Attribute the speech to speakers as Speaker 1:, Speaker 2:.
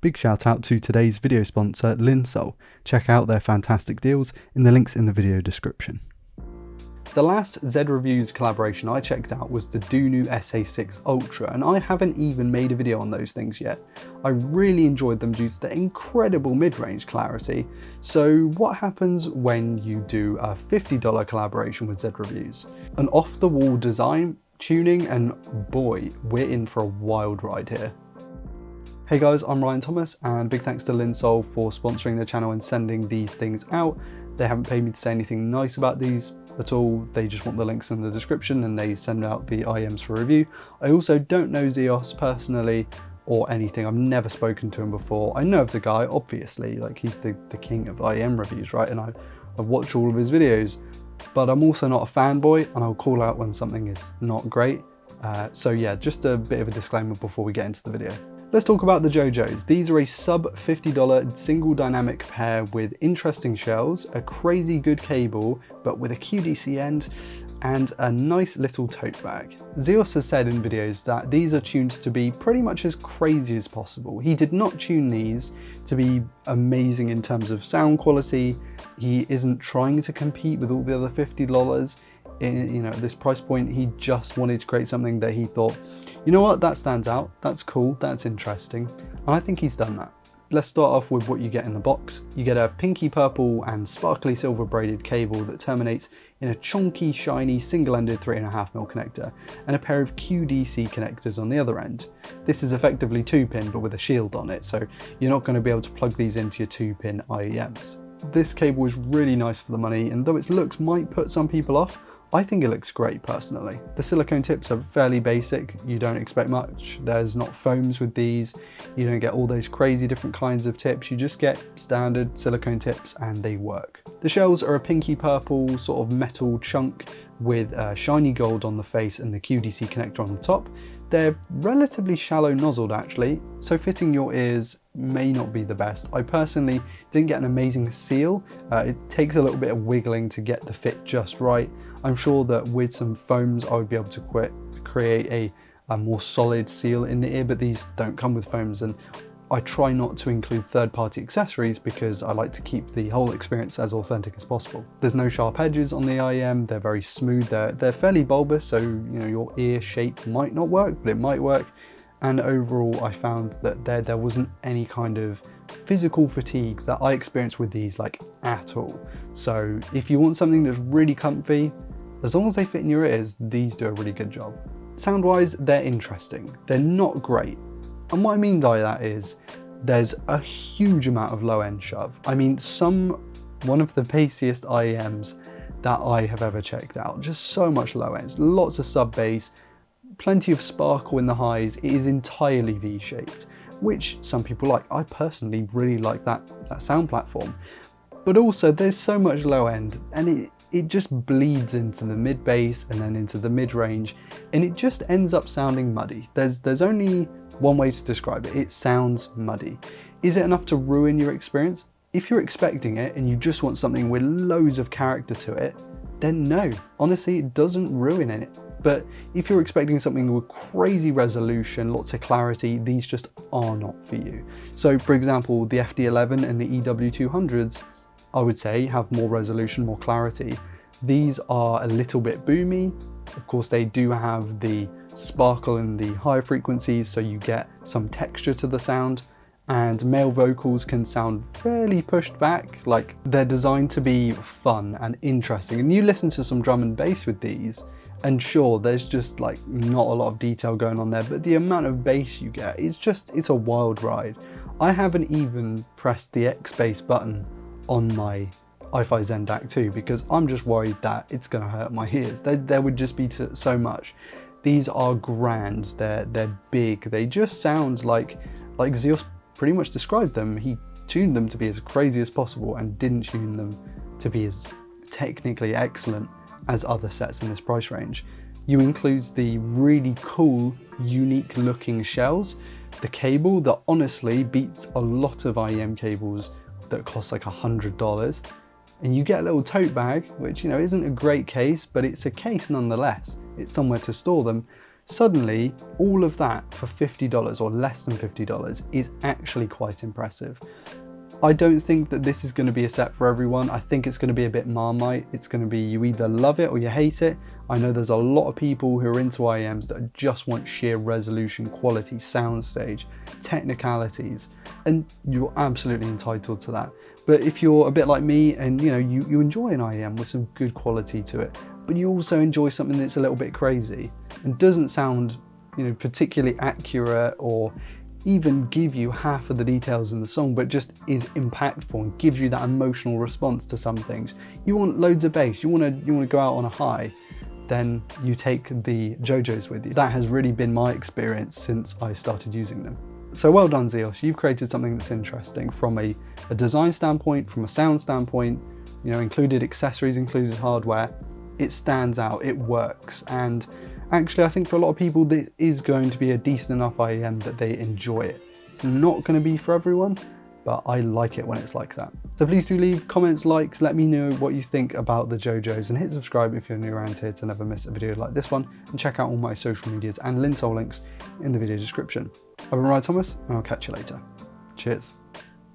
Speaker 1: Big shout out to today's video sponsor, Linsoul. Check out their fantastic deals in the links in the video description. The last Z-reviews collaboration I checked out was the Dunu SA6 Ultra, and I haven't even made a video on those things yet. I really enjoyed them due to their incredible mid-range clarity. So what happens when you do a $50 collaboration with Z-reviews? An off-the-wall design, tuning, and boy, we're in for a wild ride here. Hey guys, I'm Ryan Thomas, and big thanks to Linsoul for sponsoring the channel and sending these things out. They haven't paid me to say anything nice about these at all. They just want the links in the description and they send out the IEMs for review. I also don't know Zeos personally or anything. I've never spoken to him before. I know of the guy, obviously, like he's the king of IEM reviews, right? And I've watched all of his videos, but I'm also not a fanboy and I'll call out when something is not great. So yeah, just a bit of a disclaimer before we get into the video. Let's talk about the Jojos. These are a sub $50 single dynamic pair with interesting shells, a crazy good cable, but with a QDC end, and a nice little tote bag. Zeos has said in videos that these are tuned to be pretty much as crazy as possible. He did not tune these to be amazing in terms of sound quality. He isn't trying to compete with all the other $50. At this price point, he just wanted to create something that he thought, you know what, that stands out, that's cool, that's interesting, and I think he's done that. Let's start off with what you get in the box. You get a pinky purple and sparkly silver braided cable that terminates in a chunky, shiny, single-ended 3.5mm connector, and a pair of QDC connectors on the other end. This is effectively 2-pin, but with a shield on it, so you're not going to be able to plug these into your 2-pin IEMs. This cable is really nice for the money, and though its looks might put some people off, I think it looks great personally. The silicone tips are fairly basic, you don't expect much. There's not foams with these, you don't get all those crazy different kinds of tips, you just get standard silicone tips and they work. The shells are a pinky purple sort of metal chunk with shiny gold on the face and the QDC connector on the top. They're relatively shallow nozzled actually, so fitting your ears may not be the best. I personally didn't get an amazing seal. It takes a little bit of wiggling to get the fit just right. I'm sure that with some foams I would be able to create a more solid seal in the ear, but these don't come with foams, and I try not to include third-party accessories because I like to keep the whole experience as authentic as possible. There's no sharp edges on the IEM, they're very smooth, they're fairly bulbous, so your ear shape might not work, but it might work. And overall I found that there wasn't any kind of physical fatigue that I experienced with these at all. So if you want something that's really comfy, as long as they fit in your ears, these do a really good job. Sound-wise, they're interesting. They're not great. And what I mean by that is there's a huge amount of low-end shove. I mean, one of the bassiest IEMs that I have ever checked out. Just so much low ends, lots of sub bass, plenty of sparkle in the highs. It is entirely V-shaped, which some people like. I personally really like that sound platform. But also there's so much low end, and it just bleeds into the mid bass and then into the mid range, and it just ends up sounding muddy. There's only one way to describe it. It sounds muddy. Is it enough to ruin your experience? If you're expecting it and you just want something with loads of character to it, then no, honestly, it doesn't ruin it. But if you're expecting something with crazy resolution, lots of clarity, these just are not for you. So for example, the FD11 and the EW200s, I would say, have more resolution, more clarity. These are a little bit boomy. Of course, they do have the sparkle in the higher frequencies, so you get some texture to the sound, and male vocals can sound fairly pushed back. Like, they're designed to be fun and interesting, and you listen to some drum and bass with these, and sure, there's just not a lot of detail going on there, but the amount of bass you get is it's a wild ride. I haven't even pressed the X bass button on my iFi Zen DAC 2 because I'm just worried that it's going to hurt my ears. There would just be so much. These are grand, they're big, they just sound like Zeus pretty much described them. He tuned them to be as crazy as possible and didn't tune them to be as technically excellent as other sets in this price range. You include the really cool, unique looking shells, the cable that honestly beats a lot of IEM cables that cost like $100, and you get a little tote bag, which isn't a great case, but it's a case nonetheless. It's somewhere to store them. Suddenly, all of that for $50 or less than $50 is actually quite impressive. I don't think that this is going to be a set for everyone. I think it's going to be a bit Marmite. It's going to be you either love it or you hate it. I know there's a lot of people who are into IEMs that just want sheer resolution, quality, soundstage, technicalities, and you're absolutely entitled to that. But if you're a bit like me and you enjoy an IEM with some good quality to it, but you also enjoy something that's a little bit crazy and doesn't sound particularly accurate or even give you half of the details in the song, but just is impactful and gives you that emotional response to some things. You want loads of bass, you want to go out on a high, then you take the Jojos with you. That has really been my experience since I started using them. So well done, Zeos, you've created something that's interesting from a design standpoint, from a sound standpoint, included accessories, included hardware. It stands out, it works, and actually I think for a lot of people this is going to be a decent enough IEM that they enjoy it. It's not going to be for everyone, but I like it when it's like that. So please do leave comments, likes, let me know what you think about the Jojos, and hit subscribe if you're new around here to never miss a video like this one, and check out all my social medias and Linsoul links in the video description. I've been Ryan Thomas, and I'll catch you later. Cheers.